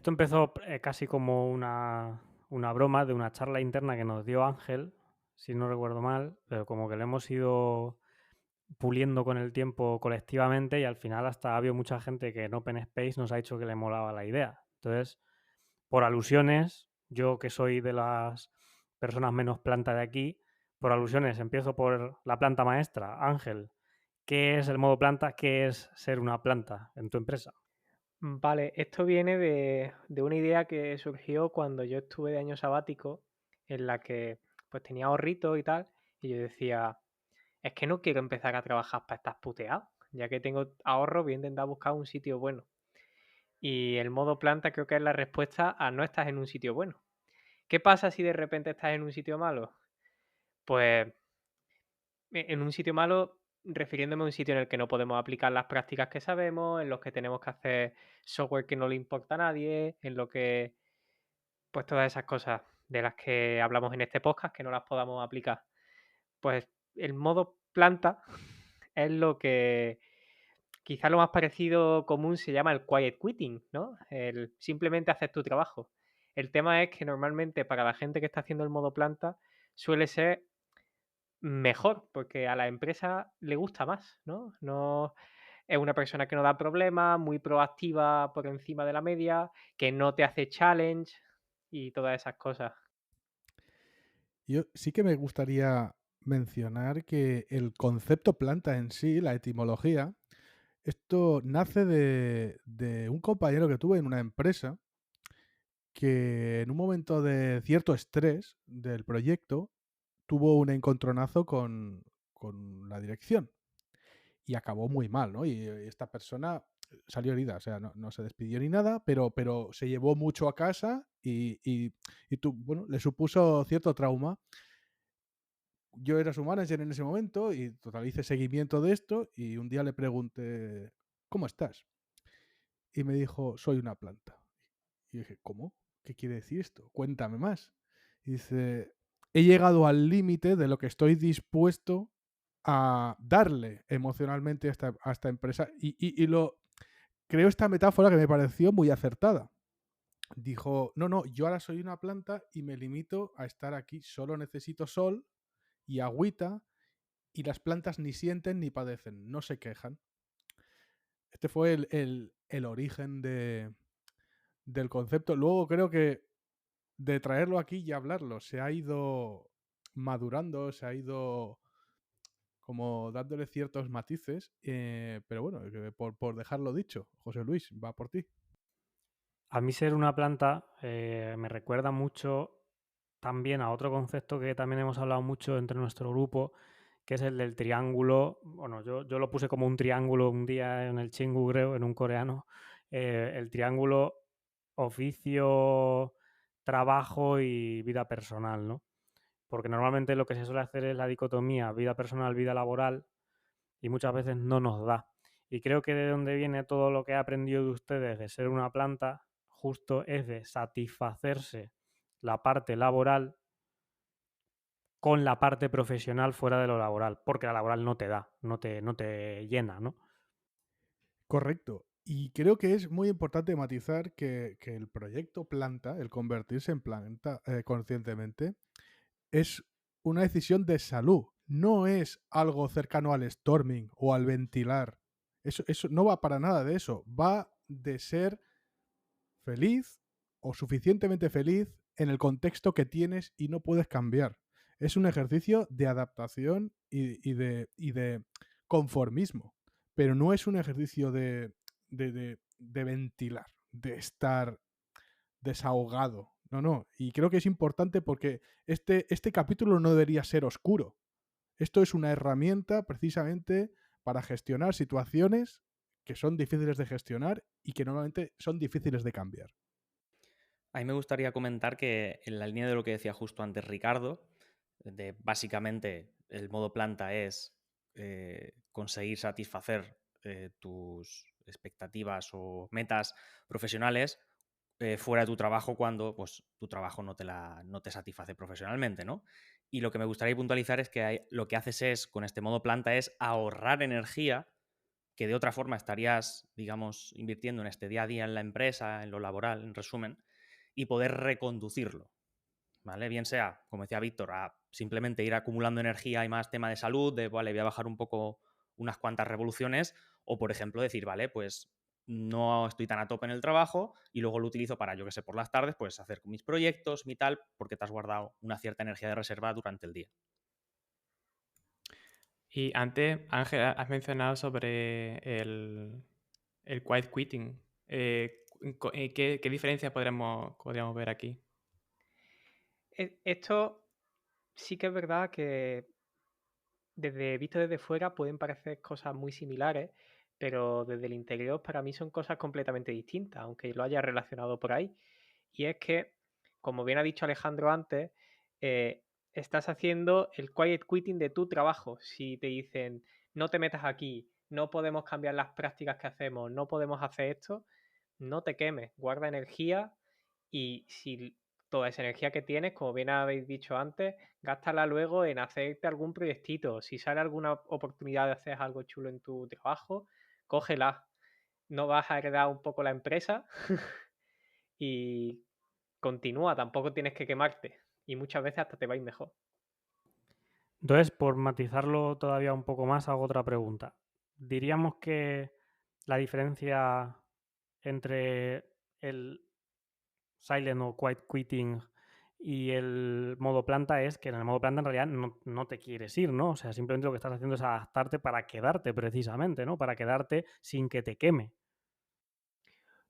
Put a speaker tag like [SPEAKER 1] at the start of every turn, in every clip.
[SPEAKER 1] Esto empezó casi como una broma de una charla interna que nos dio Ángel, si no recuerdo mal, pero como que lo hemos ido puliendo con el tiempo colectivamente y al final hasta ha habido mucha gente que en Open Space nos ha dicho que le molaba la idea. Entonces, por alusiones, yo que soy de las personas menos planta de aquí, por alusiones empiezo por la planta maestra. Ángel, ¿qué es el modo planta? ¿Qué es ser una planta en tu empresa?
[SPEAKER 2] Vale, esto viene de una idea que surgió cuando yo estuve de año sabático, en la que pues tenía ahorritos y tal, y yo decía, es que no quiero empezar a trabajar para estar puteado, ya que tengo ahorros, voy a intentar buscar un sitio bueno. Y el modo planta creo que es la respuesta a no estás en un sitio bueno. ¿Qué pasa si de repente estás en un sitio malo? Pues en un sitio malo, refiriéndome a un sitio en el que no podemos aplicar las prácticas que sabemos, en los que tenemos que hacer software que no le importa a nadie, en lo que, pues todas esas cosas de las que hablamos en este podcast que no las podamos aplicar. Pues el modo planta es lo que quizá lo más parecido común se llama el quiet quitting, ¿no? El simplemente hacer tu trabajo. El tema es que normalmente para la gente que está haciendo el modo planta suele ser mejor, porque a la empresa le gusta más, ¿no? No es una persona que no da problemas, muy proactiva por encima de la media, que no te hace challenge y todas esas cosas.
[SPEAKER 3] Yo sí que me gustaría mencionar que el concepto planta en sí, la etimología, esto nace de un compañero que tuve en una empresa que en un momento de cierto estrés del proyecto tuvo un encontronazo con la dirección y acabó muy mal, ¿no? Y esta persona salió herida, o sea, no se despidió ni nada, pero se llevó mucho a casa bueno, le supuso cierto trauma. Yo era su manager en ese momento y total hice seguimiento de esto y un día le pregunté, ¿cómo estás? Y me dijo, soy una planta. Y dije, ¿cómo? ¿Qué quiere decir esto? Cuéntame más. Y dice, he llegado al límite de lo que estoy dispuesto a darle emocionalmente a esta empresa y creo esta metáfora que me pareció muy acertada. Dijo, no, yo ahora soy una planta y me limito a estar aquí, solo necesito sol y agüita y las plantas ni sienten ni padecen, no se quejan. Este fue el origen del concepto. Luego creo que de traerlo aquí y hablarlo se ha ido madurando, se ha ido como dándole ciertos matices, pero bueno, por dejarlo dicho, José Luis, va por ti.
[SPEAKER 1] A mí ser una planta me recuerda mucho también a otro concepto que también hemos hablado mucho entre nuestro grupo, que es el del triángulo. Bueno, yo lo puse como un triángulo un día en el Chingu, creo, en un coreano. El triángulo oficio, trabajo y vida personal, ¿no? Porque normalmente lo que se suele hacer es la dicotomía vida personal, vida laboral, y muchas veces no nos da. Y creo que de donde viene todo lo que he aprendido de ustedes de ser una planta, justo es de satisfacerse la parte laboral con la parte profesional fuera de lo laboral, porque la laboral no te da, no te llena, ¿no?
[SPEAKER 3] Correcto. Y creo que es muy importante matizar que el proyecto planta, el convertirse en planta conscientemente, es una decisión de salud. No es algo cercano al storming o al ventilar. Eso no va para nada de eso. Va de ser feliz o suficientemente feliz en el contexto que tienes y no puedes cambiar. Es un ejercicio de adaptación y de conformismo, pero no es un ejercicio de ventilar, de estar desahogado. No. Y creo que es importante porque este capítulo no debería ser oscuro. Esto es una herramienta precisamente para gestionar situaciones que son difíciles de gestionar y que normalmente son difíciles de cambiar.
[SPEAKER 4] A mí me gustaría comentar que en la línea de lo que decía justo antes Ricardo, de básicamente el modo planta es conseguir satisfacer tus expectativas o metas profesionales fuera de tu trabajo cuando pues, tu trabajo no te satisface profesionalmente, ¿no? Y lo que me gustaría puntualizar es que lo que haces es, con este modo planta, es ahorrar energía que de otra forma estarías, digamos, invirtiendo en este día a día en la empresa, en lo laboral, en resumen, y poder reconducirlo, ¿vale? Bien sea, como decía Víctor, a simplemente ir acumulando energía y más tema de salud, de, vale, voy a bajar un poco unas cuantas revoluciones, o por ejemplo decir, vale, pues no estoy tan a tope en el trabajo y luego lo utilizo para, yo que sé, por las tardes, pues hacer mis proyectos, mi tal, porque te has guardado una cierta energía de reserva durante el día.
[SPEAKER 5] Y antes, Ángel, has mencionado sobre el quiet quitting. ¿Qué diferencia podríamos ver aquí?
[SPEAKER 2] Esto sí que es verdad que visto desde fuera pueden parecer cosas muy similares, pero desde el interior para mí son cosas completamente distintas, aunque lo haya relacionado por ahí. Y es que, como bien ha dicho Alejandro antes, estás haciendo el quiet quitting de tu trabajo. Si te dicen, no te metas aquí, no podemos cambiar las prácticas que hacemos, no podemos hacer esto, no te quemes, guarda energía y si toda esa energía que tienes, como bien habéis dicho antes, gástala luego en hacerte algún proyectito. Si sale alguna oportunidad de hacer algo chulo en tu trabajo, cógela. No vas a heredar un poco la empresa y continúa, tampoco tienes que quemarte. Y muchas veces hasta te va a ir mejor.
[SPEAKER 1] Entonces, por matizarlo todavía un poco más, hago otra pregunta. Diríamos que la diferencia entre el silent o quiet quitting y el modo planta es que en el modo planta en realidad no te quieres ir, ¿no? O sea, simplemente lo que estás haciendo es adaptarte para quedarte precisamente, ¿no? Para quedarte sin que te queme.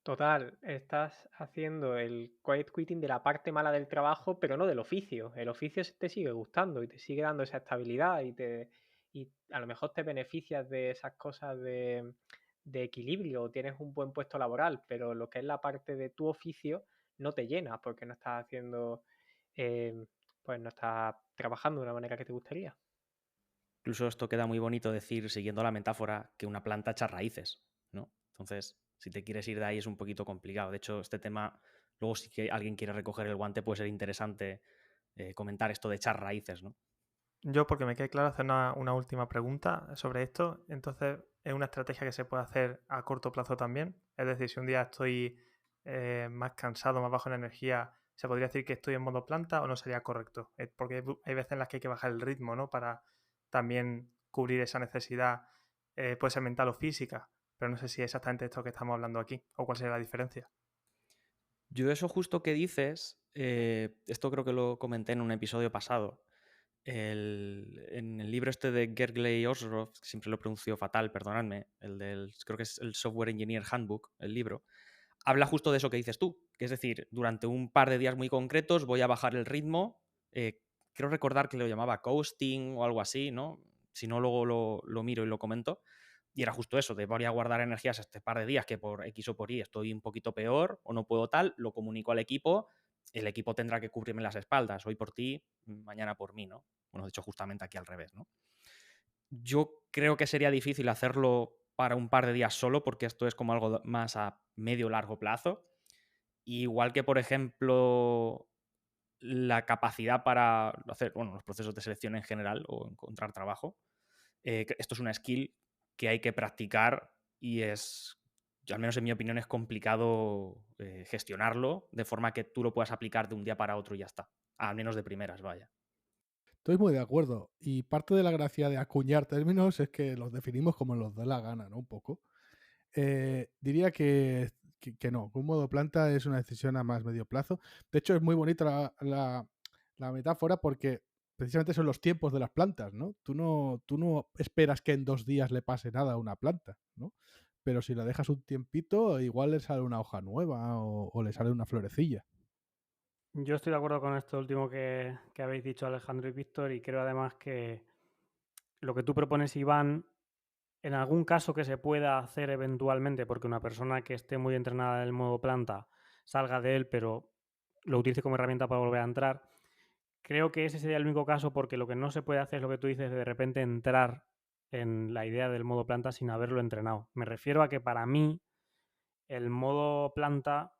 [SPEAKER 2] Total, estás haciendo el quiet quitting de la parte mala del trabajo, pero no del oficio. El oficio te sigue gustando y te sigue dando esa estabilidad y a lo mejor te beneficias de esas cosas de equilibrio o tienes un buen puesto laboral, pero lo que es la parte de tu oficio no te llena porque no estás haciendo, pues no estás trabajando de una manera que te gustaría.
[SPEAKER 4] Incluso esto queda muy bonito decir, siguiendo la metáfora, que una planta echa raíces, ¿no? Entonces, si te quieres ir de ahí es un poquito complicado. De hecho, este tema, luego si que alguien quiere recoger el guante, puede ser interesante comentar esto de echar raíces, ¿no?
[SPEAKER 5] Yo, porque me quede claro, hacer una última pregunta sobre esto. Entonces, ¿es una estrategia que se puede hacer a corto plazo también? Es decir, si un día estoy más cansado, más bajo en energía, ¿se podría decir que estoy en modo planta o no sería correcto? Porque hay veces en las que hay que bajar el ritmo, ¿no? Para también cubrir esa necesidad, puede ser mental o física, pero no sé si es exactamente esto que estamos hablando aquí o cuál sería la diferencia.
[SPEAKER 4] Yo eso justo que dices, esto creo que lo comenté en un episodio pasado, en el libro este de Gergley Osroff, que siempre lo pronuncio fatal, perdonadme, creo que es el Software Engineer Handbook, el libro, habla justo de eso que dices tú, que es decir, durante un par de días muy concretos voy a bajar el ritmo, creo recordar que lo llamaba coasting o algo así, ¿no? Si no, luego lo miro y lo comento. Y era justo eso, de voy a guardar energías este par de días que por X o por Y estoy un poquito peor o no puedo tal, lo comunico al equipo, el equipo tendrá que cubrirme las espaldas, hoy por ti, mañana por mí, ¿no? Bueno, de hecho, justamente aquí al revés, ¿no? Yo creo que sería difícil hacerlo para un par de días solo, porque esto es como algo más a medio largo plazo. Igual que, por ejemplo, la capacidad para hacer, bueno, los procesos de selección en general o encontrar trabajo. Esto es una skill que hay que practicar y es, al menos en mi opinión, es complicado gestionarlo de forma que tú lo puedas aplicar de un día para otro y ya está. Al menos de primeras, vaya.
[SPEAKER 3] Estoy muy de acuerdo. Y parte de la gracia de acuñar términos es que los definimos como nos dé la gana, ¿no? Un poco. Diría que no, que un modo planta es una decisión a más medio plazo. De hecho, es muy bonita la metáfora porque precisamente son los tiempos de las plantas, ¿no? Tú no esperas que en 2 días le pase nada a una planta, ¿no? Pero si la dejas un tiempito, igual le sale una hoja nueva o le sale una florecilla.
[SPEAKER 1] Yo estoy de acuerdo con esto último que habéis dicho Alejandro y Víctor y creo además que lo que tú propones, Iván, en algún caso que se pueda hacer eventualmente, porque una persona que esté muy entrenada en el modo planta salga de él, pero lo utilice como herramienta para volver a entrar, creo que ese sería el único caso porque lo que no se puede hacer es lo que tú dices de repente entrar en la idea del modo planta sin haberlo entrenado. Me refiero a que para mí el modo planta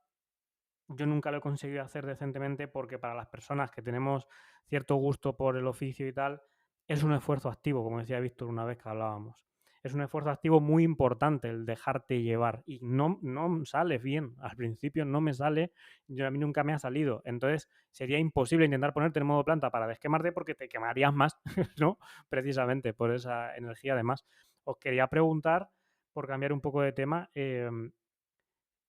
[SPEAKER 1] yo nunca lo he conseguido hacer decentemente porque para las personas que tenemos cierto gusto por el oficio y tal, es un esfuerzo activo, como decía Víctor una vez que hablábamos. es un esfuerzo activo muy importante el dejarte llevar y no sales bien. Al principio no me sale, a mí nunca me ha salido. Entonces sería imposible intentar ponerte en modo planta para desquemarte porque te quemarías más, ¿no? Precisamente por esa energía. Además, os quería preguntar, por cambiar un poco de tema,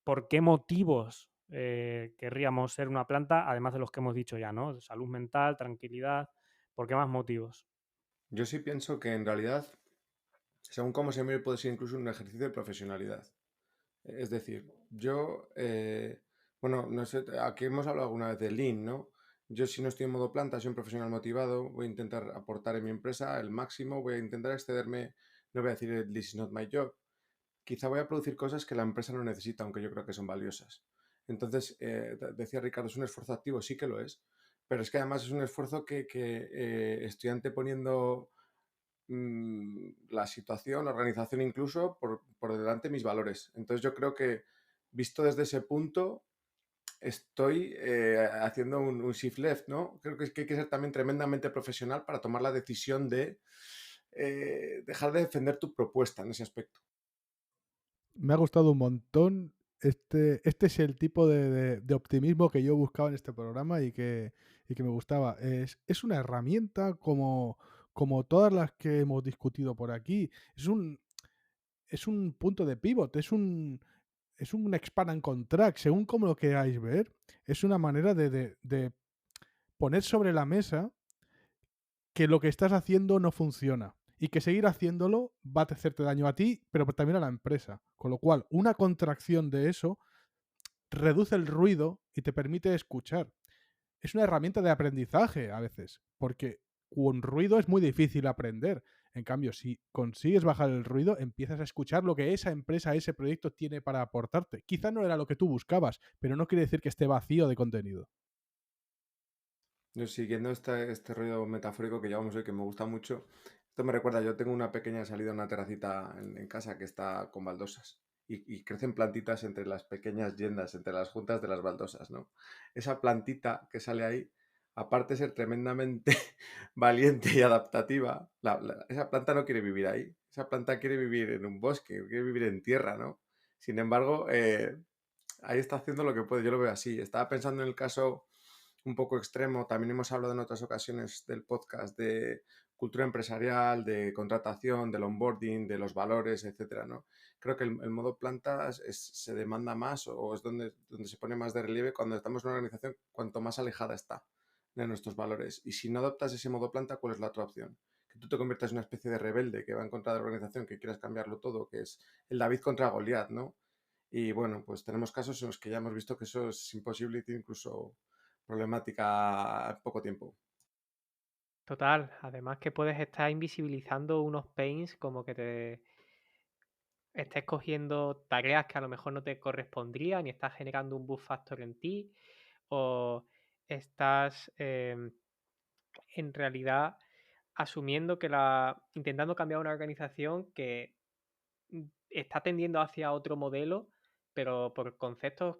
[SPEAKER 1] ¿por qué motivos querríamos ser una planta, además de los que hemos dicho ya, ¿no? Salud mental, tranquilidad, ¿por qué más motivos?
[SPEAKER 6] Yo sí pienso que en realidad, según cómo se mire, puede ser incluso un ejercicio de profesionalidad. Es decir, yo, bueno, no sé, aquí hemos hablado alguna vez de Lean, ¿no? Yo si no estoy en modo planta, soy un profesional motivado, voy a intentar aportar en mi empresa el máximo, voy a intentar excederme, no voy a decir this is not my job, quizá voy a producir cosas que la empresa no necesita, aunque yo creo que son valiosas. Entonces, decía Ricardo, es un esfuerzo activo, sí que lo es, pero es que además es un esfuerzo que estoy anteponiendo la situación, la organización incluso, por delante de mis valores. Entonces yo creo que, visto desde ese punto, estoy haciendo un shift left, ¿no? Creo que hay que ser también tremendamente profesional para tomar la decisión de dejar de defender tu propuesta en ese aspecto.
[SPEAKER 3] Me ha gustado un montón. Este es el tipo de optimismo que yo buscaba en este programa y que me gustaba. Es una herramienta como todas las que hemos discutido por aquí. Es un punto de pivot, es un expand and contract, según como lo queráis ver. Es una manera de poner sobre la mesa que lo que estás haciendo no funciona y que seguir haciéndolo va a hacerte daño a ti, pero también a la empresa. Con lo cual, una contracción de eso reduce el ruido y te permite escuchar. Es una herramienta de aprendizaje a veces, porque con ruido es muy difícil aprender. En cambio, si consigues bajar el ruido, empiezas a escuchar lo que esa empresa, ese proyecto tiene para aportarte. Quizá no era lo que tú buscabas, pero no quiere decir que esté vacío de contenido.
[SPEAKER 6] Yo siguiendo este rollo metafórico que llevamos hoy, que me gusta mucho, esto me recuerda, yo tengo una pequeña salida, una terracita en casa que está con baldosas y crecen plantitas entre las pequeñas yendas, entre las juntas de las baldosas, ¿no? Esa plantita que sale ahí, aparte de ser tremendamente valiente y adaptativa, esa planta no quiere vivir ahí, esa planta quiere vivir en un bosque, quiere vivir en tierra, ¿no? Sin embargo, ahí está haciendo lo que puede, yo lo veo así. Estaba pensando en el caso un poco extremo, también hemos hablado en otras ocasiones del podcast de cultura empresarial, de contratación, del onboarding, de los valores, etcétera, ¿no? Creo que el modo planta se demanda más o es donde se pone más de relieve cuando estamos en una organización cuanto más alejada está de nuestros valores. Y si no adoptas ese modo planta, ¿cuál es la otra opción? Que tú te conviertas en una especie de rebelde que va en contra de la organización, que quieras cambiarlo todo, que es el David contra Goliat, ¿no? Y bueno, pues tenemos casos en los que ya hemos visto que eso es imposible y incluso problemática en poco tiempo.
[SPEAKER 2] Total, además que puedes estar invisibilizando unos pains como que te estés cogiendo tareas que a lo mejor no te correspondrían y estás generando un buff factor en ti o estás en realidad asumiendo que intentando cambiar una organización que está tendiendo hacia otro modelo, pero por conceptos,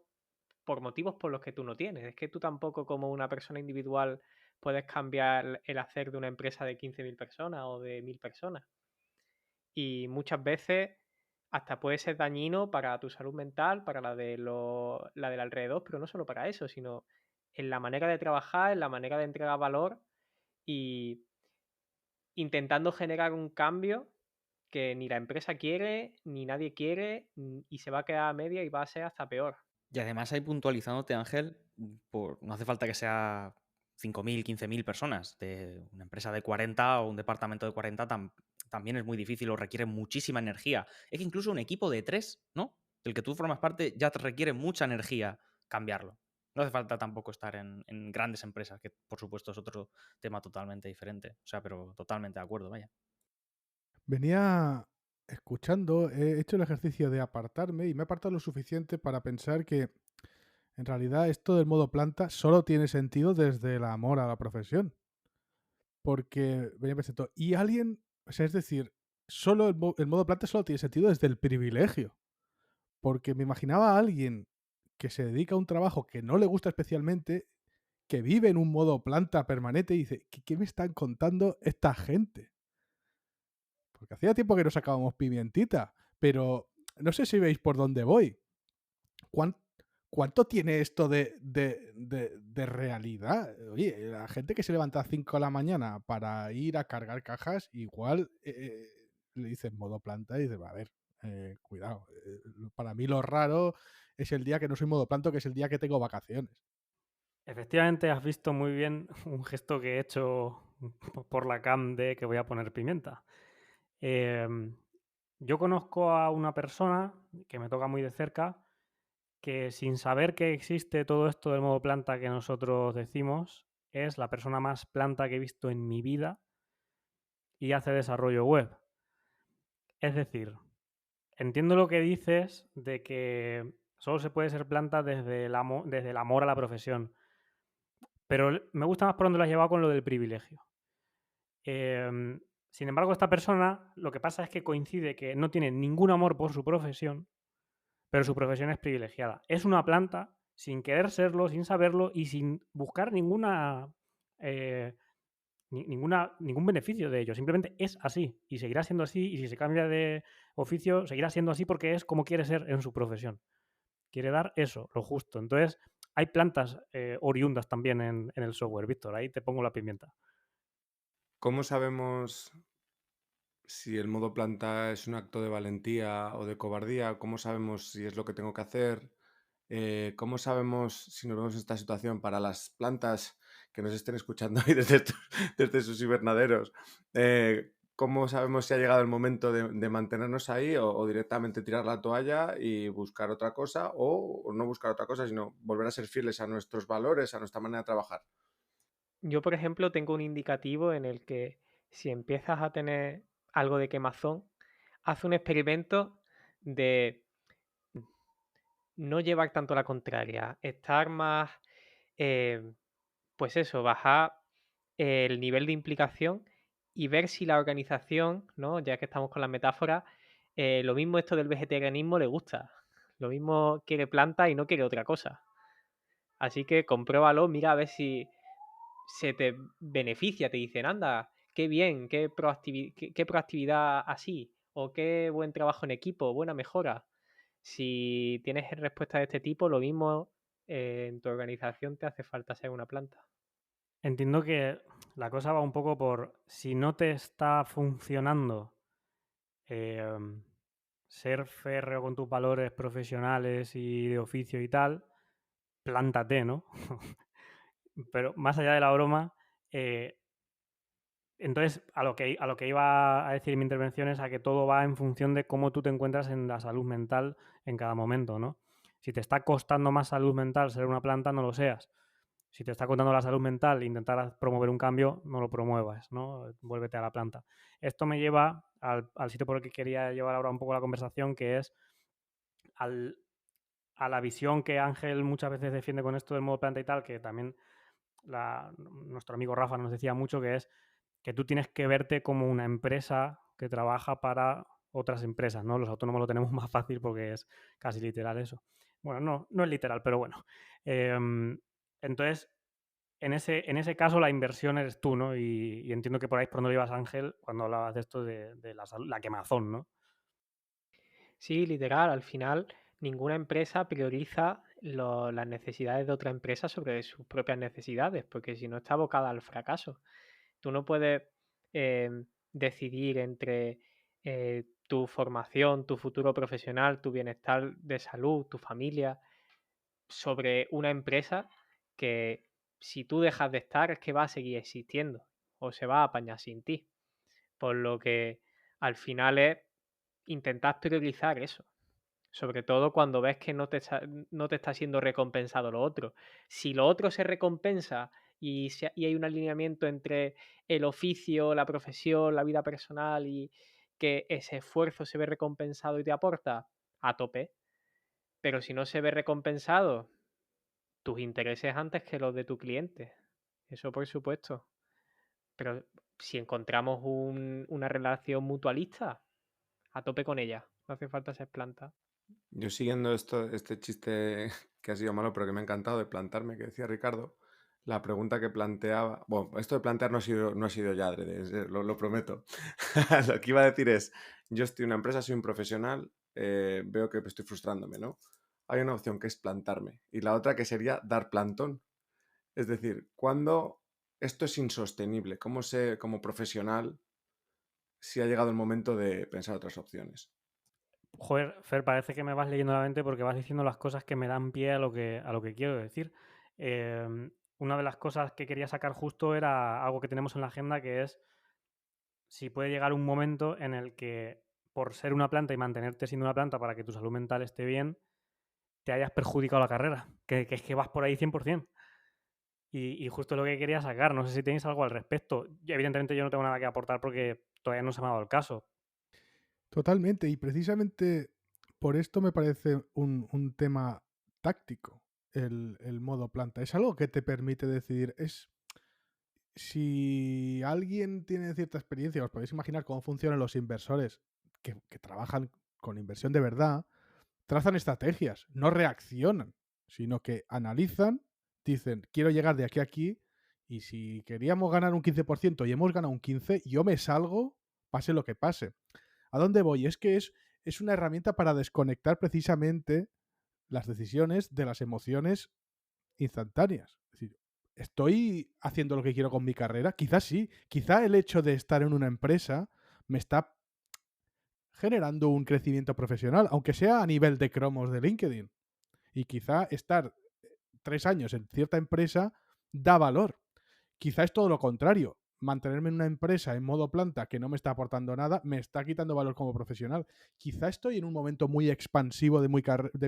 [SPEAKER 2] por motivos por los que tú no tienes. Es que tú tampoco como una persona individual puedes cambiar el hacer de una empresa de 15.000 personas o de 1.000 personas. Y muchas veces hasta puede ser dañino para tu salud mental, para la del alrededor, pero no solo para eso, sino en la manera de trabajar, en la manera de entregar valor y intentando generar un cambio que ni la empresa quiere, ni nadie quiere, y se va a quedar a media y va a ser hasta peor.
[SPEAKER 4] Y además ahí puntualizándote, Ángel, no hace falta que sea 5.000, 15.000 personas. De una empresa de 40 o un departamento de 40 también es muy difícil o requiere muchísima energía. Es que incluso un equipo de 3, ¿no? Del que tú formas parte ya te requiere mucha energía cambiarlo. No hace falta tampoco estar en grandes empresas, que por supuesto es otro tema totalmente diferente. O sea, pero totalmente de acuerdo, vaya.
[SPEAKER 3] Venía escuchando, he hecho el ejercicio de apartarme y me he apartado lo suficiente para pensar que en realidad esto del modo planta solo tiene sentido desde el amor a la profesión. Porque venía pensando, y alguien, o sea, es decir, solo el modo planta solo tiene sentido desde el privilegio. Porque me imaginaba a alguien que se dedica a un trabajo que no le gusta especialmente, que vive en un modo planta permanente y dice, ¿qué me están contando esta gente? porque hacía tiempo que no sacábamos pimientita, pero no sé si veis por dónde voy. ¿Cuánto tiene esto de realidad? Oye, la gente que se levanta a 5 de la mañana para ir a cargar cajas, igual le dicen modo planta y dice, a ver, cuidado. Para mí lo raro es el día que no soy modo planta, que es el día que tengo vacaciones.
[SPEAKER 1] Efectivamente, has visto muy bien un gesto que he hecho por la cam de que voy a poner pimienta. Yo conozco a una persona que me toca muy de cerca que sin saber que existe todo esto del modo planta que nosotros decimos, es la persona más planta que he visto en mi vida y hace desarrollo web. Es decir, entiendo lo que dices de que solo se puede ser planta desde el amor a la profesión, pero me gusta más por donde lo has llevado con lo del privilegio. Sin embargo, esta persona lo que pasa es que coincide que no tiene ningún amor por su profesión, pero su profesión es privilegiada. Es una planta sin querer serlo, sin saberlo y sin buscar ningún beneficio de ello. Simplemente es así y seguirá siendo así, y si se cambia de oficio seguirá siendo así porque es como quiere ser en su profesión. Quiere dar eso, lo justo. Entonces, hay plantas oriundas también en el software, Víctor. Ahí te pongo la pimienta.
[SPEAKER 6] ¿Cómo sabemos si el modo planta es un acto de valentía o de cobardía? ¿Cómo sabemos si es lo que tengo que hacer? ¿Cómo sabemos si nos vemos en esta situación para las plantas que nos estén escuchando ahí desde sus invernaderos? ¿Cómo sabemos si ha llegado el momento de mantenernos ahí o directamente tirar la toalla y buscar otra cosa o no buscar otra cosa, sino volver a ser fieles a nuestros valores, a nuestra manera de trabajar?
[SPEAKER 2] Yo, por ejemplo, tengo un indicativo en el que si empiezas a tener algo de quemazón, haz un experimento de no llevar tanto la contraria, estar más, pues eso, bajar el nivel de implicación y ver si la organización, ¿no? Ya que estamos con la metáfora, lo mismo esto del vegetarianismo le gusta, lo mismo quiere planta y no quiere otra cosa. Así que compruébalo, mira a ver si se te beneficia, te dicen, anda, qué bien, qué proactividad así, o qué buen trabajo en equipo, buena mejora. Si tienes respuesta de este tipo, lo mismo en tu organización te hace falta ser una planta.
[SPEAKER 1] Entiendo que la cosa va un poco por si no te está funcionando ser férreo con tus valores profesionales y de oficio y tal, plántate, ¿no? Pero más allá de la broma, entonces a lo que iba a decir en mi intervención es a que todo va en función de cómo tú te encuentras en la salud mental en cada momento, ¿no? Si te está costando más salud mental ser una planta, no lo seas. Si te está costando la salud mental e intentar promover un cambio, no lo promuevas, ¿no? Vuélvete a la planta. Esto me lleva al sitio por el que quería llevar ahora un poco la conversación, que es a la visión que Ángel muchas veces defiende con esto del modo planta y tal, que también nuestro amigo Rafa nos decía mucho, que es que tú tienes que verte como una empresa que trabaja para otras empresas, ¿no? Los autónomos lo tenemos más fácil porque es casi literal eso. Bueno, no es literal, pero bueno. Entonces, en ese caso la inversión eres tú, ¿no? Y entiendo que por ahí es por donde lo ibas, Ángel, cuando hablabas de esto de la quemazón, ¿no?
[SPEAKER 2] Sí, literal, al final ninguna empresa prioriza las necesidades de otra empresa sobre sus propias necesidades, porque si no está abocada al fracaso. Tú no puedes decidir entre tu formación, tu futuro profesional, tu bienestar de salud, tu familia, sobre una empresa que si tú dejas de estar es que va a seguir existiendo o se va a apañar sin ti. Por lo que al final es intentar priorizar eso. Sobre todo cuando ves que no te está siendo recompensado lo otro. Si lo otro se recompensa y hay un alineamiento entre el oficio, la profesión, la vida personal y que ese esfuerzo se ve recompensado y te aporta, a tope. Pero si no se ve recompensado, tus intereses antes que los de tu cliente. Eso por supuesto. Pero si encontramos una relación mutualista, a tope con ella. No hace falta ser planta.
[SPEAKER 6] Yo siguiendo este chiste que ha sido malo, pero que me ha encantado de plantarme, que decía Ricardo, la pregunta que planteaba. Bueno, esto de plantear no ha sido ya adrede, lo prometo. Lo que iba a decir es: yo estoy en una empresa, soy un profesional, veo que estoy frustrándome, ¿no? Hay una opción que es plantarme y la otra que sería dar plantón. Es decir, cuando esto es insostenible, ¿cómo sé como profesional si ha llegado el momento de pensar otras opciones?
[SPEAKER 1] Joder, Fer, parece que me vas leyendo la mente porque vas diciendo las cosas que me dan pie a lo que quiero decir. Una de las cosas que quería sacar justo era algo que tenemos en la agenda, que es si puede llegar un momento en el que, por ser una planta y mantenerte siendo una planta para que tu salud mental esté bien, te hayas perjudicado la carrera, que es que vas por ahí 100%. Y justo lo que quería sacar, no sé si tenéis algo al respecto. Evidentemente yo no tengo nada que aportar porque todavía no se me ha dado el caso.
[SPEAKER 3] Totalmente, y precisamente por esto me parece un tema táctico el modo planta. Es algo que te permite decidir. Si alguien tiene cierta experiencia, os podéis imaginar cómo funcionan los inversores que trabajan con inversión de verdad, trazan estrategias, no reaccionan, sino que analizan, dicen, quiero llegar de aquí a aquí, y si queríamos ganar un 15% y hemos ganado un 15%, yo me salgo, pase lo que pase. ¿A dónde voy? Es que es una herramienta para desconectar precisamente las decisiones de las emociones instantáneas. Es decir, ¿estoy haciendo lo que quiero con mi carrera? Quizás sí. Quizá el hecho de estar en una empresa me está generando un crecimiento profesional, aunque sea a nivel de cromos de LinkedIn. Y quizá estar 3 años en cierta empresa da valor. Quizá es todo lo contrario. Mantenerme en una empresa en modo planta que no me está aportando nada me está quitando valor como profesional. Quizá estoy en un momento muy expansivo de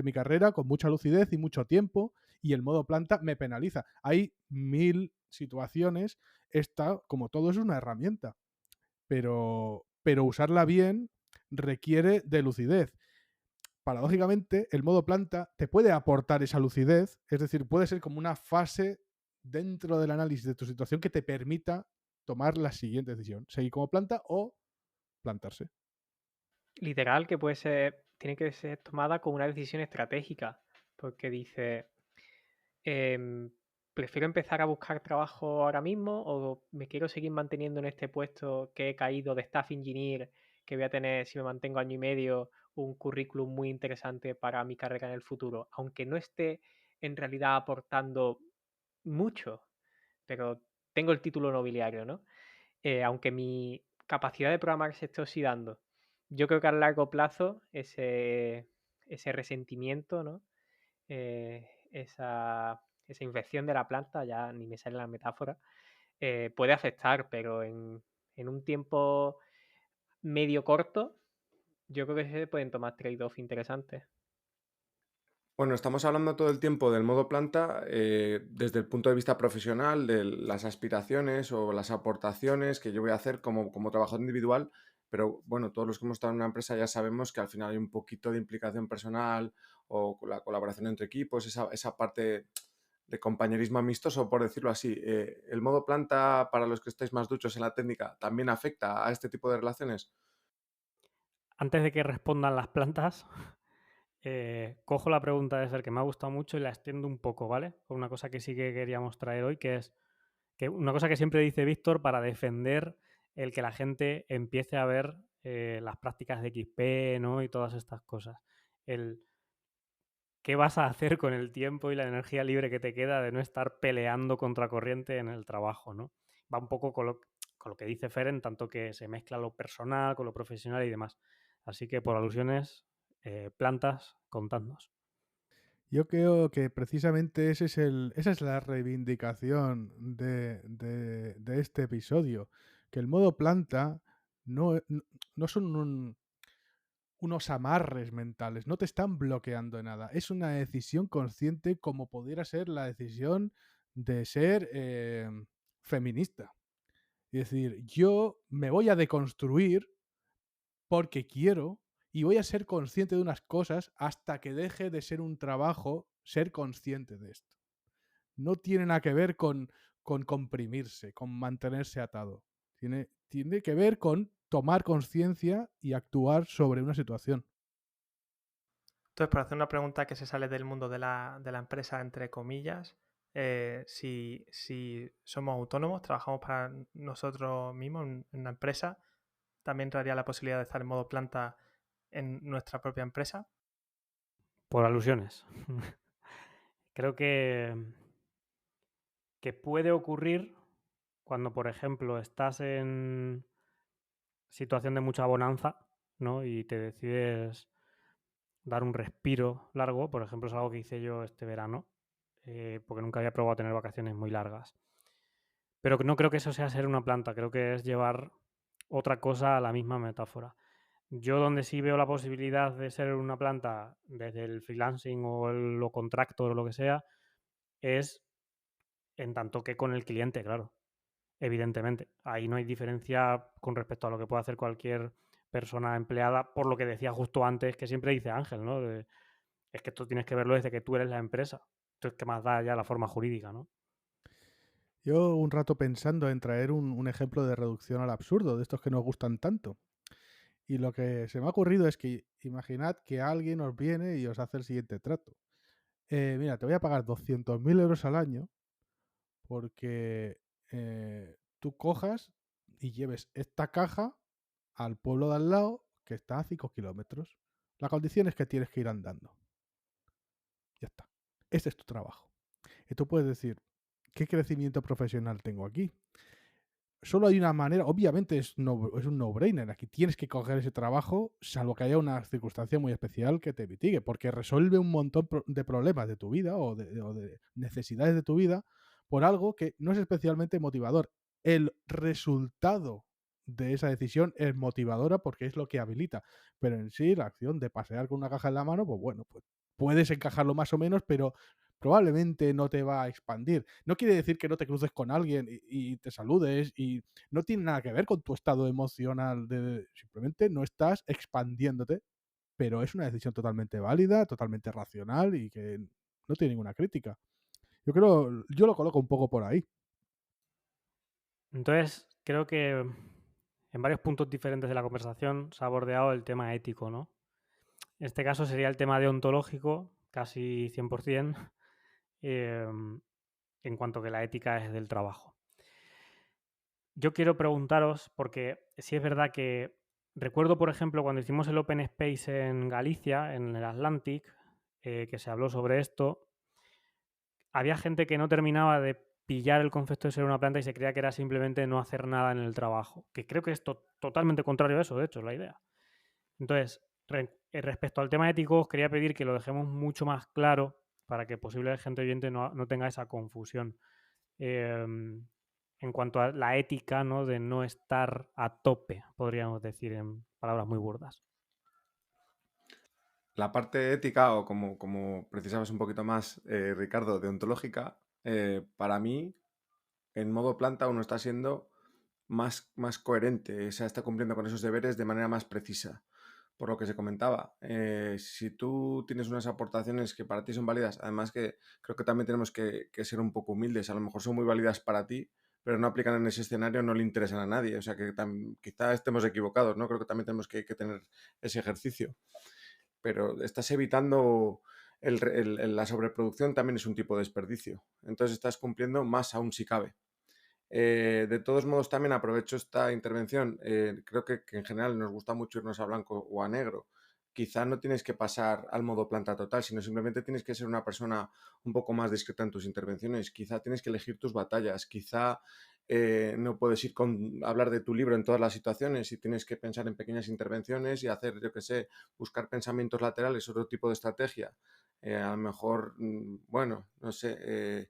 [SPEAKER 3] mi carrera, con mucha lucidez y mucho tiempo, y el modo planta me penaliza. Hay 1000 situaciones. Esta, como todo, es una herramienta, pero usarla bien requiere de lucidez. Paradójicamente, el modo planta te puede aportar esa lucidez, es decir, puede ser como una fase dentro del análisis de tu situación que te permita tomar la siguiente decisión, seguir como planta o plantarse.
[SPEAKER 2] Literal, que tiene que ser tomada con una decisión estratégica, porque dice, prefiero empezar a buscar trabajo ahora mismo o me quiero seguir manteniendo en este puesto que he caído de staff engineer, que voy a tener, si me mantengo año y medio, un currículum muy interesante para mi carrera en el futuro, aunque no esté en realidad aportando mucho, pero tengo el título nobiliario, ¿no? Aunque mi capacidad de programar se esté oxidando, yo creo que a largo plazo ese resentimiento, ¿no? Esa infección de la planta, ya ni me sale la metáfora, puede afectar, pero en un tiempo medio corto, yo creo que se pueden tomar trade-off interesantes.
[SPEAKER 6] Bueno, estamos hablando todo el tiempo del modo planta desde el punto de vista profesional, de las aspiraciones o las aportaciones que yo voy a hacer como trabajador individual, pero bueno, todos los que hemos estado en una empresa ya sabemos que al final hay un poquito de implicación personal o con la colaboración entre equipos, esa parte de compañerismo amistoso, por decirlo así. ¿El modo planta, para los que estáis más duchos en la técnica, también afecta a este tipo de relaciones?
[SPEAKER 1] Antes de que respondan las plantas, cojo la pregunta de Fer, que me ha gustado mucho, y la extiendo un poco, ¿vale? Con una cosa que sí que queríamos traer hoy, que es que una cosa que siempre dice Víctor para defender el que la gente empiece a ver las prácticas de XP, ¿no? Y todas estas cosas. ¿Qué vas a hacer con el tiempo y la energía libre que te queda de no estar peleando contra corriente en el trabajo, ¿no? Va un poco con lo que dice Fer, en tanto que se mezcla lo personal con lo profesional y demás. Así que por alusiones, plantas, contadnos.
[SPEAKER 3] Yo creo que precisamente esa es la reivindicación de este episodio, que el modo planta no son unos amarres mentales, no te están bloqueando de nada, es una decisión consciente como pudiera ser la decisión de ser feminista. Es decir, yo me voy a deconstruir porque quiero y voy a ser consciente de unas cosas hasta que deje de ser un trabajo ser consciente de esto. No tiene nada que ver con comprimirse, con mantenerse atado. Tiene que ver con tomar conciencia y actuar sobre una situación.
[SPEAKER 5] Entonces, por hacer una pregunta que se sale del mundo de la empresa, entre comillas, si somos autónomos, trabajamos para nosotros mismos en una empresa, también traería la posibilidad de estar en modo planta en nuestra propia empresa.
[SPEAKER 1] Por alusiones. Creo que puede ocurrir cuando, por ejemplo, estás en situación de mucha bonanza, ¿no? Y te decides dar un respiro largo. Por ejemplo, es algo que hice yo este verano, porque nunca había probado tener vacaciones muy largas. Pero no creo que eso sea ser una planta, creo que es llevar otra cosa a la misma metáfora. Yo donde sí veo la posibilidad de ser una planta desde el freelancing o lo contractor o lo que sea, es en tanto que con el cliente, claro, evidentemente. Ahí no hay diferencia con respecto a lo que puede hacer cualquier persona empleada, por lo que decía justo antes, que siempre dice Ángel, ¿no? Es que esto tienes que verlo desde que tú eres la empresa. Entonces, ¿qué más da ya la forma jurídica, no?
[SPEAKER 3] Yo un rato pensando en traer un ejemplo de reducción al absurdo, de estos que nos gustan tanto. Y lo que se me ha ocurrido es que imaginad que alguien os viene y os hace el siguiente trato. Mira, te voy a pagar 200.000 euros al año porque tú cojas y lleves esta caja al pueblo de al lado que está a 5 kilómetros. La condición es que tienes que ir andando. Ya está. Ese es tu trabajo. Y tú puedes decir, ¿qué crecimiento profesional tengo aquí? Solo hay una manera, obviamente es un no-brainer. Aquí tienes que coger ese trabajo, salvo que haya una circunstancia muy especial que te mitigue, porque resuelve un montón de problemas de tu vida o de necesidades de tu vida por algo que no es especialmente motivador. El resultado de esa decisión es motivadora porque es lo que habilita, pero en sí la acción de pasear con una caja en la mano, pues bueno, pues puedes encajarlo más o menos, pero probablemente no te va a expandir. No quiere decir que no te cruces con alguien y te saludes y no tiene nada que ver con tu estado emocional. Simplemente no estás expandiéndote, pero es una decisión totalmente válida, totalmente racional y que no tiene ninguna crítica. Yo lo coloco un poco por ahí.
[SPEAKER 1] Entonces, creo que en varios puntos diferentes de la conversación se ha bordeado el tema ético, ¿no? En este caso sería el tema deontológico, casi 100%, en cuanto que la ética es del trabajo. Yo quiero preguntaros, porque sí es verdad que recuerdo, por ejemplo, cuando hicimos el Open Space en Galicia, en el Atlantic, que se habló sobre esto, había gente que no terminaba de pillar el concepto de ser una planta y se creía que era simplemente no hacer nada en el trabajo, que creo que es totalmente contrario a eso, de hecho, es la idea. Entonces, respecto al tema ético, os quería pedir que lo dejemos mucho más claro para que posible gente oyente no tenga esa confusión. En cuanto a la ética, ¿no? De no estar a tope, podríamos decir en palabras muy burdas.
[SPEAKER 6] La parte ética, o como precisabas un poquito más, Ricardo, deontológica, para mí, en modo planta uno está siendo más coherente, o sea, está cumpliendo con esos deberes de manera más precisa. Por lo que se comentaba, si tú tienes unas aportaciones que para ti son válidas, además que creo que también tenemos que ser un poco humildes, a lo mejor son muy válidas para ti, pero no aplican en ese escenario, no le interesan a nadie, o sea que quizá estemos equivocados, ¿no? Creo que también tenemos que tener ese ejercicio, pero estás evitando la sobreproducción, también es un tipo de desperdicio, entonces estás cumpliendo más aún si cabe. De todos modos, también aprovecho esta intervención. Creo que en general nos gusta mucho irnos a blanco o a negro. Quizá no tienes que pasar al modo planta total, sino simplemente tienes que ser una persona un poco más discreta en tus intervenciones. Quizá tienes que elegir tus batallas. Quizá no puedes ir con hablar de tu libro en todas las situaciones y tienes que pensar en pequeñas intervenciones y hacer, yo qué sé, buscar pensamientos laterales, otro tipo de estrategia. A lo mejor, bueno, no sé,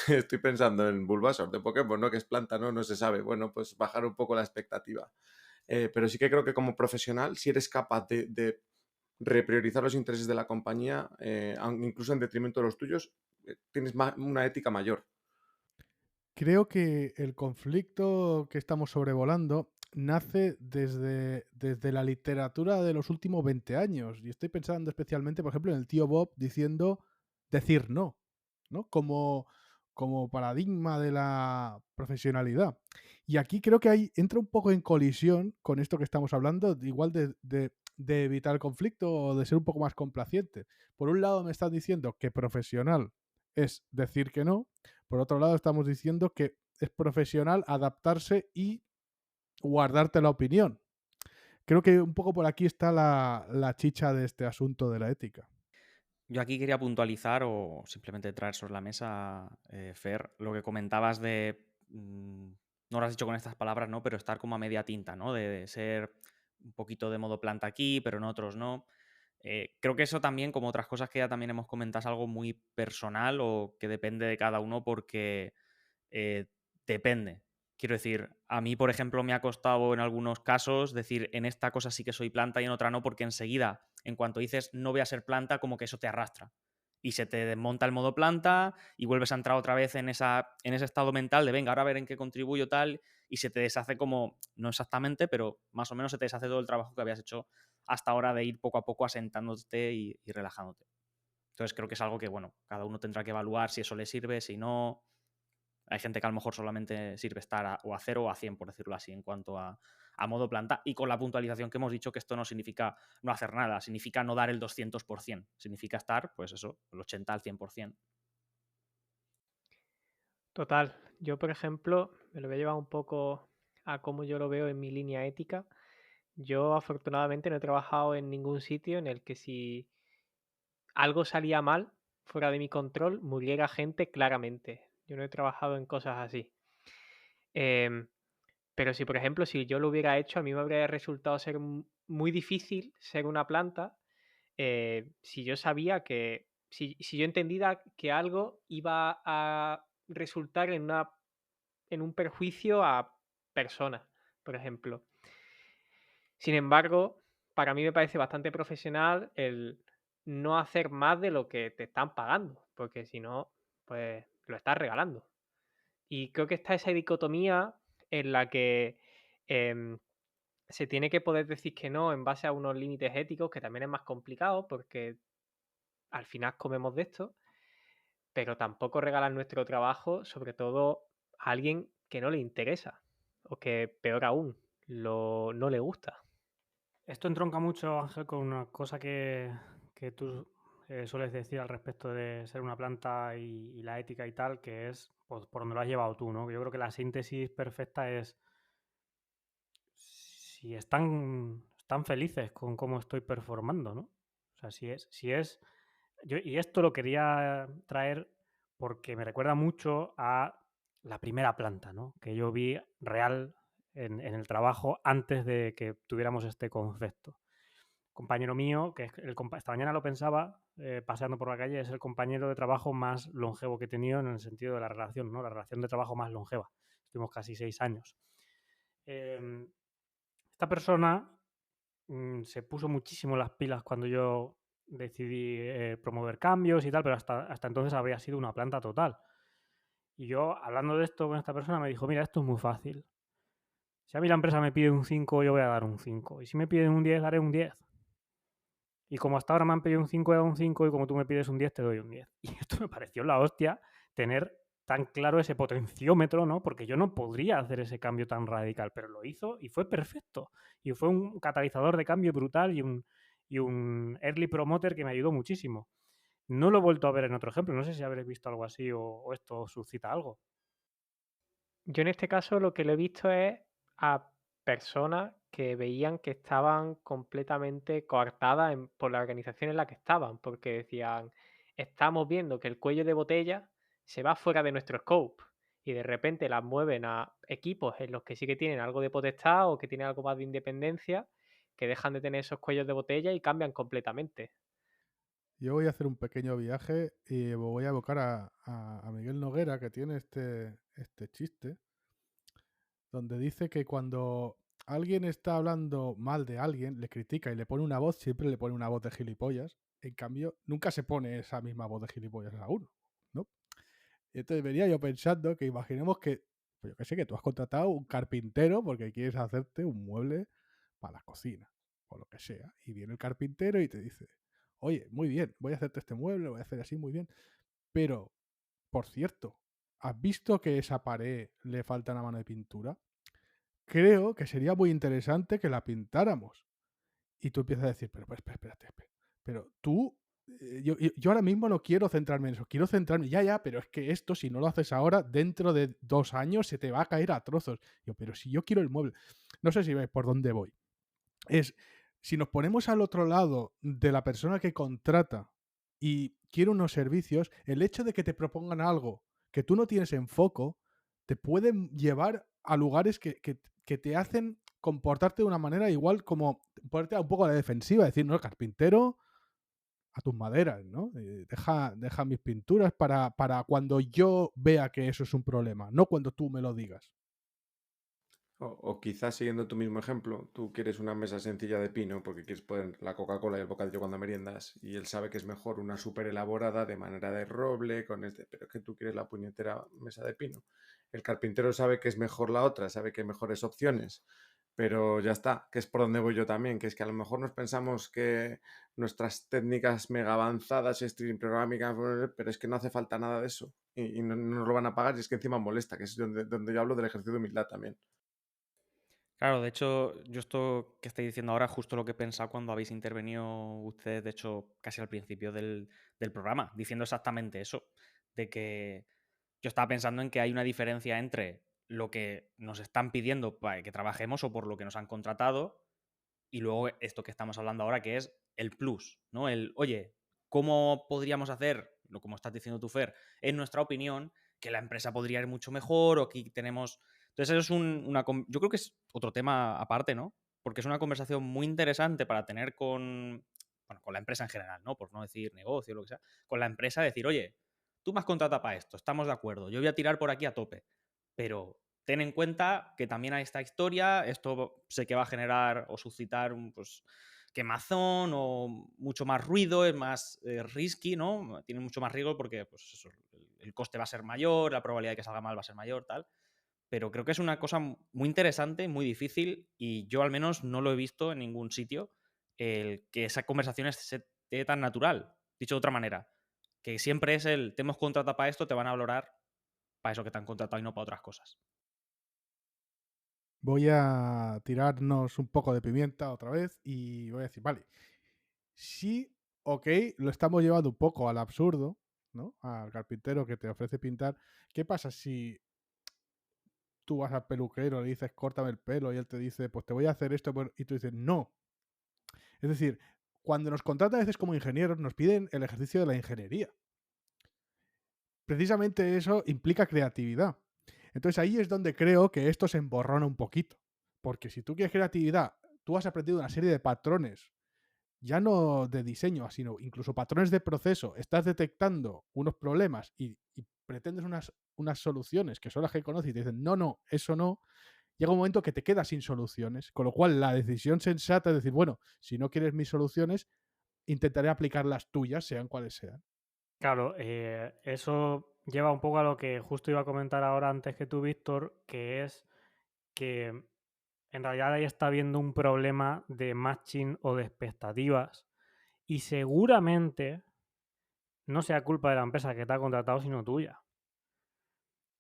[SPEAKER 6] estoy pensando en Bulbasaur de Pokémon, ¿no? Que es planta, ¿no? No se sabe. Bueno, pues bajar un poco la expectativa. Pero sí que creo que como profesional, si eres capaz de repriorizar los intereses de la compañía, incluso en detrimento de los tuyos, tienes una ética mayor.
[SPEAKER 3] Creo que el conflicto que estamos sobrevolando nace desde la literatura de los últimos 20 años. Y estoy pensando especialmente, por ejemplo, en el tío Bob diciendo decir no, ¿no? Como paradigma de la profesionalidad. Y aquí creo que entra un poco en colisión con esto que estamos hablando, igual de evitar el conflicto o de ser un poco más complaciente. Por un lado me estás diciendo que profesional es decir que no. Por otro lado, estamos diciendo que es profesional adaptarse y guardarte la opinión. Creo que un poco por aquí está la chicha de este asunto de la ética.
[SPEAKER 4] Yo aquí quería puntualizar o simplemente traer sobre la mesa, Fer, lo que comentabas de, no lo has dicho con estas palabras, ¿no? Pero estar como a media tinta, ¿no? De ser un poquito de modo planta aquí, pero en otros no. Creo que eso también, como otras cosas que ya también hemos comentado, es algo muy personal o que depende de cada uno porque depende. Quiero decir, a mí, por ejemplo, me ha costado en algunos casos decir en esta cosa sí que soy planta y en otra no, porque enseguida, en cuanto dices no voy a ser planta, como que eso te arrastra. Y se te desmonta el modo planta y vuelves a entrar otra vez en ese estado mental de venga, ahora a ver en qué contribuyo tal, y se te deshace como, no exactamente, pero más o menos se te deshace todo el trabajo que habías hecho hasta ahora de ir poco a poco asentándote y relajándote. Entonces creo que es algo que, bueno, cada uno tendrá que evaluar si eso le sirve, si no. Hay gente que a lo mejor solamente sirve estar o a 0 o a 100, por decirlo así, en cuanto a modo planta. Y con la puntualización que hemos dicho que esto no significa no hacer nada, significa no dar el 200%. Significa estar, pues eso, el 80 al 100%.
[SPEAKER 2] Total. Yo, por ejemplo, me lo voy a llevar un poco a cómo yo lo veo en mi línea ética. Yo afortunadamente no he trabajado en ningún sitio en el que si algo salía mal, fuera de mi control, muriera gente claramente. Yo no he trabajado en cosas así. Pero si, por ejemplo, si yo lo hubiera hecho, a mí me habría resultado ser muy difícil ser una planta si yo sabía que, si yo entendía que algo iba a resultar en un perjuicio a personas, por ejemplo. Sin embargo, para mí me parece bastante profesional el no hacer más de lo que te están pagando, porque si no, pues lo estás regalando. Y creo que está esa dicotomía en la que se tiene que poder decir que no en base a unos límites éticos, que también es más complicado porque al final comemos de esto, pero tampoco regalar nuestro trabajo, sobre todo a alguien que no le interesa o que, peor aún, no le gusta.
[SPEAKER 1] Esto entronca mucho, Ángel, con una cosa que tú sueles decir al respecto de ser una planta y la ética y tal, que es pues, por donde lo has llevado tú, ¿no? Yo creo que la síntesis perfecta es si están felices con cómo estoy performando, ¿no? O sea, y esto lo quería traer porque me recuerda mucho a la primera planta, ¿no? Que yo vi real en el trabajo antes de que tuviéramos este concepto. Compañero mío, que esta mañana lo pensaba, paseando por la calle, es el compañero de trabajo más longevo que he tenido en el sentido de la relación, ¿no? La relación de trabajo más longeva. Estuvimos casi 6 años. Esta persona se puso muchísimo las pilas cuando yo decidí promover cambios y tal, pero hasta entonces habría sido una planta total. Y yo, hablando de esto con esta persona, me dijo, mira, esto es muy fácil. Si a mí la empresa me pide un 5, yo voy a dar un 5. Y si me piden un 10, daré un 10. Y como hasta ahora me han pedido un 5, he dado un 5, y como tú me pides un 10, te doy un 10. Y esto me pareció la hostia, tener tan claro ese potenciómetro, ¿no? Porque yo no podría hacer ese cambio tan radical, pero lo hizo y fue perfecto. Y fue un catalizador de cambio brutal y un early promoter que me ayudó muchísimo. No lo he vuelto a ver en otro ejemplo. No sé si habréis visto algo así o esto suscita algo.
[SPEAKER 2] Yo en este caso lo que lo he visto es a personas que veían que estaban completamente coartadas por la organización en la que estaban, porque decían, estamos viendo que el cuello de botella se va fuera de nuestro scope y de repente las mueven a equipos en los que sí que tienen algo de potestad o que tienen algo más de independencia, que dejan de tener esos cuellos de botella y cambian completamente.
[SPEAKER 3] Yo voy a hacer un pequeño viaje y voy a evocar a Miguel Noguera, que tiene este chiste, donde dice que cuando alguien está hablando mal de alguien, le critica y le pone una voz, siempre le pone una voz de gilipollas. En cambio, nunca se pone esa misma voz de gilipollas a uno, ¿no? Y entonces venía yo pensando que imaginemos que, pues yo qué sé, que tú has contratado un carpintero porque quieres hacerte un mueble para la cocina o lo que sea. Y viene el carpintero y te dice, oye, muy bien, voy a hacerte este mueble, voy a hacer así muy bien. Pero, por cierto, ¿has visto que esa pared le falta una mano de pintura? Creo que sería muy interesante que la pintáramos. Y tú empiezas a decir, pero espérate. Pero tú yo ahora mismo no quiero centrarme en eso, quiero centrarme, ya, pero es que esto, si no lo haces ahora, dentro de 2 años se te va a caer a trozos. Pero si yo quiero el mueble. No sé si ves por dónde voy. Si nos ponemos al otro lado de la persona que contrata y quiere unos servicios, el hecho de que te propongan algo que tú no tienes en foco, te pueden llevar a lugares que te hacen comportarte de una manera igual como ponerte un poco a la defensiva, decir, no, carpintero, a tus maderas, ¿no? Deja mis pinturas para cuando yo vea que eso es un problema, no cuando tú me lo digas.
[SPEAKER 6] O quizás siguiendo tu mismo ejemplo, tú quieres una mesa sencilla de pino porque quieres poner la Coca-Cola y el bocadillo cuando meriendas y él sabe que es mejor una súper elaborada de manera de roble, pero es que tú quieres la puñetera mesa de pino. El carpintero sabe que es mejor la otra, sabe que hay mejores opciones, pero ya está, que es por donde voy yo también, que es que a lo mejor nos pensamos que nuestras técnicas mega avanzadas, streaming programming, pero es que no hace falta nada de eso y no nos lo van a pagar y es que encima molesta, que es donde yo hablo del ejercicio de humildad también.
[SPEAKER 4] Claro, de hecho, yo esto que estáis diciendo ahora es justo lo que he pensado cuando habéis intervenido ustedes, de hecho, casi al principio del programa, diciendo exactamente eso, de que yo estaba pensando en que hay una diferencia entre lo que nos están pidiendo para que trabajemos o por lo que nos han contratado y luego esto que estamos hablando ahora, que es el plus, ¿no? Oye, ¿cómo podríamos hacer, lo como estás diciendo tú, Fer, en nuestra opinión, que la empresa podría ir mucho mejor o aquí tenemos... Entonces eso es yo creo que es otro tema aparte, ¿no? Porque es una conversación muy interesante para tener con la empresa en general, ¿no? Por no decir negocio o lo que sea. Con la empresa decir, oye, tú me has contratado para esto, estamos de acuerdo, yo voy a tirar por aquí a tope, pero ten en cuenta que también hay esta historia, esto sé que va a generar o suscitar pues, quemazón o mucho más ruido, es más risky, ¿no? Tiene mucho más riesgo porque pues, eso, el coste va a ser mayor, la probabilidad de que salga mal va a ser mayor, tal. Pero creo que es una cosa muy interesante, muy difícil y yo al menos no lo he visto en ningún sitio, el que esa conversación esté tan natural. Dicho de otra manera, que siempre es te hemos contratado para esto, te van a valorar para eso que te han contratado y no para otras cosas.
[SPEAKER 3] Voy a tirarnos un poco de pimienta otra vez y voy a decir, vale, sí, ok, lo estamos llevando un poco al absurdo, ¿no? Al carpintero que te ofrece pintar. ¿Qué pasa si tú vas al peluquero, le dices, córtame el pelo, y él te dice, pues te voy a hacer esto, y tú dices, no? Es decir, cuando nos contratan a veces como ingenieros, nos piden el ejercicio de la ingeniería. Precisamente eso implica creatividad. Entonces ahí es donde creo que esto se emborrona un poquito. Porque si tú quieres creatividad, tú has aprendido una serie de patrones, ya no de diseño, sino incluso patrones de proceso, estás detectando unos problemas y pretendes unas soluciones que son las que conoces y te dicen, no, eso no, llega un momento que te quedas sin soluciones. Con lo cual la decisión sensata es decir, bueno, si no quieres mis soluciones, intentaré aplicar las tuyas, sean cuales sean.
[SPEAKER 1] Claro, eso lleva un poco a lo que justo iba a comentar ahora antes que tú, Víctor, que es que en realidad ahí está habiendo un problema de matching o de expectativas y seguramente no sea culpa de la empresa que te ha contratado, sino tuya.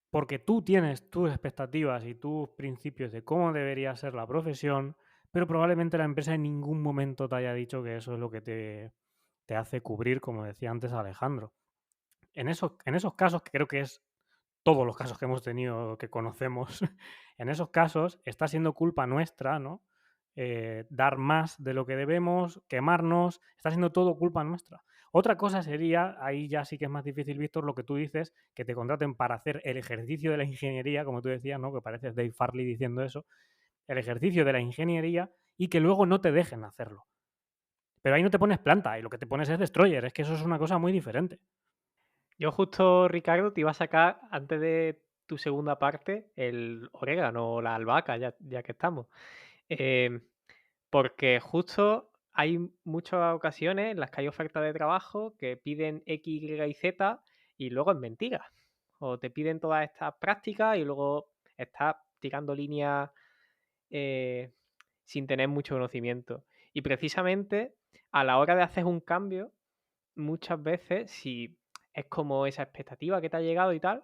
[SPEAKER 1] Porque tú tienes tus expectativas y tus principios de cómo debería ser la profesión, pero probablemente la empresa en ningún momento te haya dicho que eso es lo que te hace cubrir, como decía antes Alejandro. En esos casos, que creo que es todos los casos que hemos tenido, que conocemos, en esos casos está siendo culpa nuestra, ¿no? Dar más de lo que debemos, quemarnos, está siendo todo culpa nuestra. Otra cosa sería, ahí ya sí que es más difícil, Víctor, lo que tú dices, que te contraten para hacer el ejercicio de la ingeniería, como tú decías, ¿no? Que pareces Dave Farley diciendo eso, el ejercicio de la ingeniería y que luego no te dejen hacerlo. Pero ahí no te pones planta y lo que te pones es destroyer, es que eso es una cosa muy diferente.
[SPEAKER 2] Yo justo, Ricardo, te iba a sacar antes de tu segunda parte el orégano o la albahaca, ya que estamos. Porque justo hay muchas ocasiones en las que hay ofertas de trabajo que piden X, Y y Z y luego es mentira. O te piden todas estas prácticas y luego estás tirando líneas sin tener mucho conocimiento. Y precisamente a la hora de hacer un cambio, muchas veces, si es como esa expectativa que te ha llegado y tal,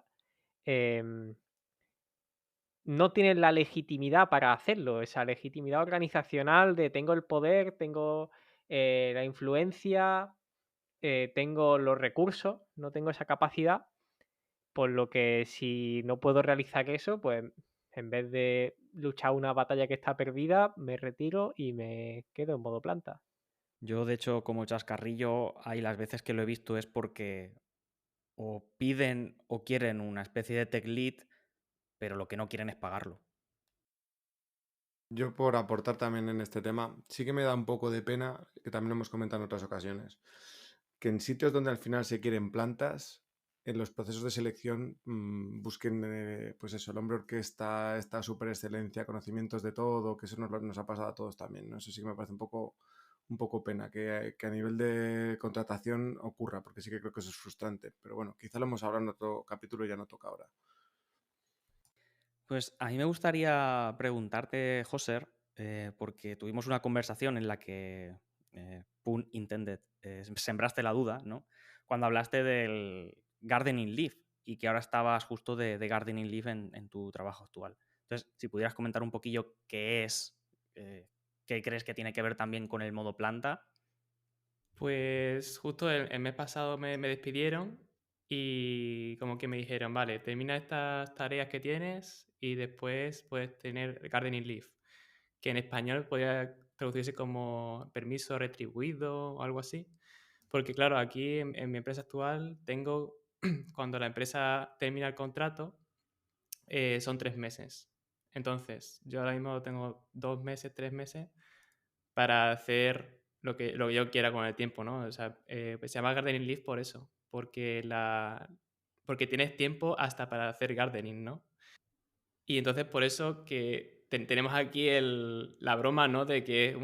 [SPEAKER 2] no tienes la legitimidad para hacerlo, esa legitimidad organizacional de tengo el poder, tengo la influencia, tengo los recursos, no tengo esa capacidad, por lo que si no puedo realizar eso, pues en vez de luchar una batalla que está perdida, me retiro y me quedo en modo planta.
[SPEAKER 4] Yo, de hecho, como chascarrillo, hay las veces que lo he visto es porque o piden o quieren una especie de tech lead, pero lo que no quieren es pagarlo.
[SPEAKER 6] Yo por aportar también en este tema, sí que me da un poco de pena, que también lo hemos comentado en otras ocasiones, que en sitios donde al final se quieren plantas, en los procesos de selección busquen, pues eso, el hombre orquesta, esta super excelencia, conocimientos de todo, que eso nos ha pasado a todos también, ¿no? Eso sí que me parece un poco pena, que a nivel de contratación ocurra, porque sí que creo que eso es frustrante. Pero bueno, quizá lo hemos hablado en otro capítulo y ya no toca ahora.
[SPEAKER 4] Pues a mí me gustaría preguntarte, Joser, porque tuvimos una conversación en la que, pun intended, sembraste la duda, ¿no? Cuando hablaste del gardening leave y que ahora estabas justo de gardening leave en tu trabajo actual. Entonces, si pudieras comentar un poquillo qué es, qué crees que tiene que ver también con el modo planta.
[SPEAKER 7] Pues justo el mes pasado me despidieron y como que me dijeron, vale, termina estas tareas que tienes y después puedes tener gardening leave, que en español podría traducirse como permiso retribuido o algo así. Porque claro, aquí en mi empresa actual tengo, cuando la empresa termina el contrato, son 3 meses. Entonces, yo ahora mismo tengo 2 meses, 3 meses para hacer lo que yo quiera con el tiempo, ¿no? O sea, pues se llama gardening leave por eso, porque tienes tiempo hasta para hacer gardening, ¿no? Y entonces por eso que tenemos aquí la broma, ¿no? De que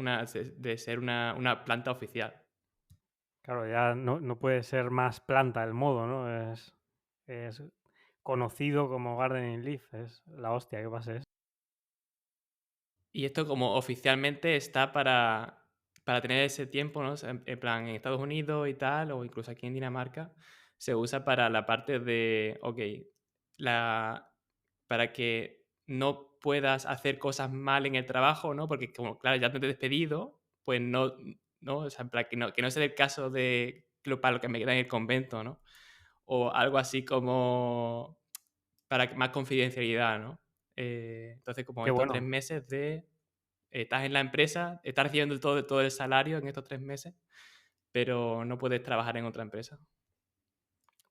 [SPEAKER 7] de ser una planta oficial.
[SPEAKER 1] Claro, ya no puede ser más planta el modo, ¿no? Es conocido como Gardening Leaf, es la hostia que pase eso.
[SPEAKER 7] Y esto como oficialmente está para tener ese tiempo, ¿no? O sea, en plan, en Estados Unidos y tal, o incluso aquí en Dinamarca, se usa para la parte de, ok, para que no puedas hacer cosas mal en el trabajo, ¿no? Porque como, claro, ya te he despedido, pues no, o sea, para que no sea el caso de para lo que me queda en el convento, ¿no? O algo así como para más confidencialidad, ¿no? Entonces, como
[SPEAKER 1] Qué
[SPEAKER 7] estos
[SPEAKER 1] bueno.
[SPEAKER 7] 3 meses estás en la empresa, estás recibiendo todo el salario en estos 3 meses, pero no puedes trabajar en otra empresa.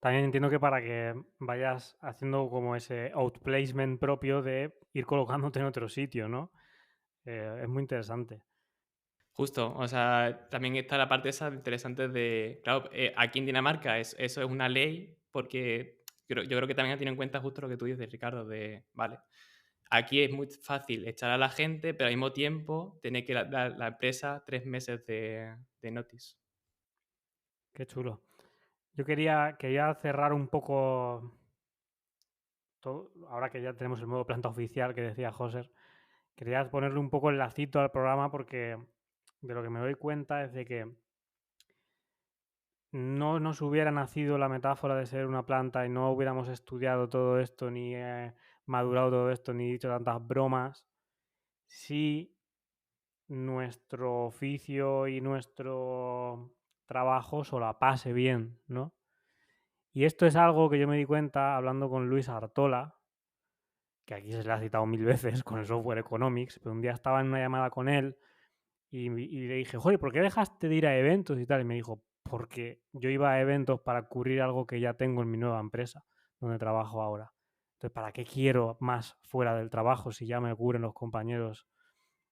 [SPEAKER 1] También entiendo que para que vayas haciendo como ese outplacement propio de ir colocándote en otro sitio, ¿no? Es muy interesante.
[SPEAKER 7] Justo, o sea, también está la parte esa interesante de, claro, aquí en Dinamarca eso es una ley porque yo creo que también tiene en cuenta justo lo que tú dices, Ricardo, de, vale, aquí es muy fácil echar a la gente, pero al mismo tiempo tiene que dar la empresa 3 meses de notice.
[SPEAKER 1] Qué chulo. Yo quería cerrar un poco, ahora que ya tenemos el modo planta oficial que decía Joser, quería ponerle un poco el lacito al programa porque de lo que me doy cuenta es de que no nos hubiera nacido la metáfora de ser una planta y no hubiéramos estudiado todo esto, ni madurado todo esto, ni dicho tantas bromas, si nuestro oficio y nuestro trabajo solapase bien, ¿no? Y esto es algo que yo me di cuenta hablando con Luis Artola, que aquí se le ha citado 1000 veces con el software Economics, pero un día estaba en una llamada con él y le dije, joder, ¿por qué dejaste de ir a eventos y tal? Y me dijo, porque yo iba a eventos para cubrir algo que ya tengo en mi nueva empresa, donde trabajo ahora. Entonces, ¿para qué quiero más fuera del trabajo si ya me cubren los compañeros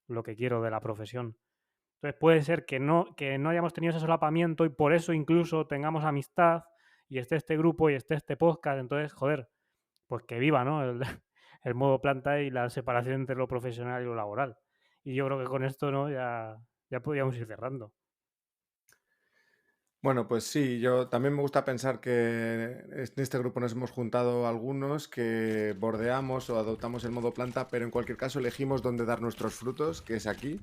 [SPEAKER 1] lo que quiero de la profesión? Entonces puede ser que no hayamos tenido ese solapamiento y por eso incluso tengamos amistad y esté este grupo y esté este podcast. Entonces, joder, pues que viva, ¿no? El modo planta y la separación entre lo profesional y lo laboral. Y yo creo que con esto, ¿no? Ya podríamos ir cerrando.
[SPEAKER 6] Bueno, pues sí, yo también me gusta pensar que en este grupo nos hemos juntado algunos que bordeamos o adoptamos el modo planta, pero en cualquier caso elegimos dónde dar nuestros frutos, que es aquí.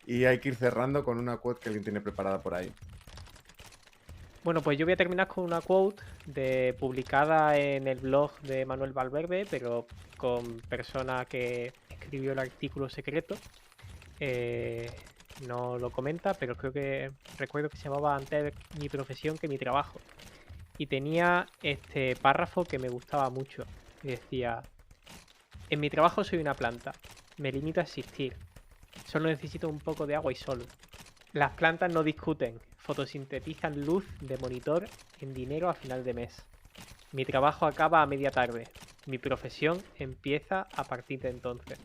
[SPEAKER 6] Y hay que ir cerrando con una quote que alguien tiene preparada por ahí.
[SPEAKER 2] Bueno, pues yo voy a terminar con una quote publicada en el blog de Manuel Valverde, pero con persona que escribió el artículo secreto. no lo comenta, pero creo que recuerdo que se llamaba Antes mi profesión que mi trabajo. Y tenía este párrafo que me gustaba mucho. Y decía: en mi trabajo soy una planta. Me limito a existir. Solo necesito un poco de agua y sol. Las plantas no discuten. Fotosintetizan luz de monitor en dinero a final de mes. Mi trabajo acaba a media tarde. Mi profesión empieza a partir de entonces.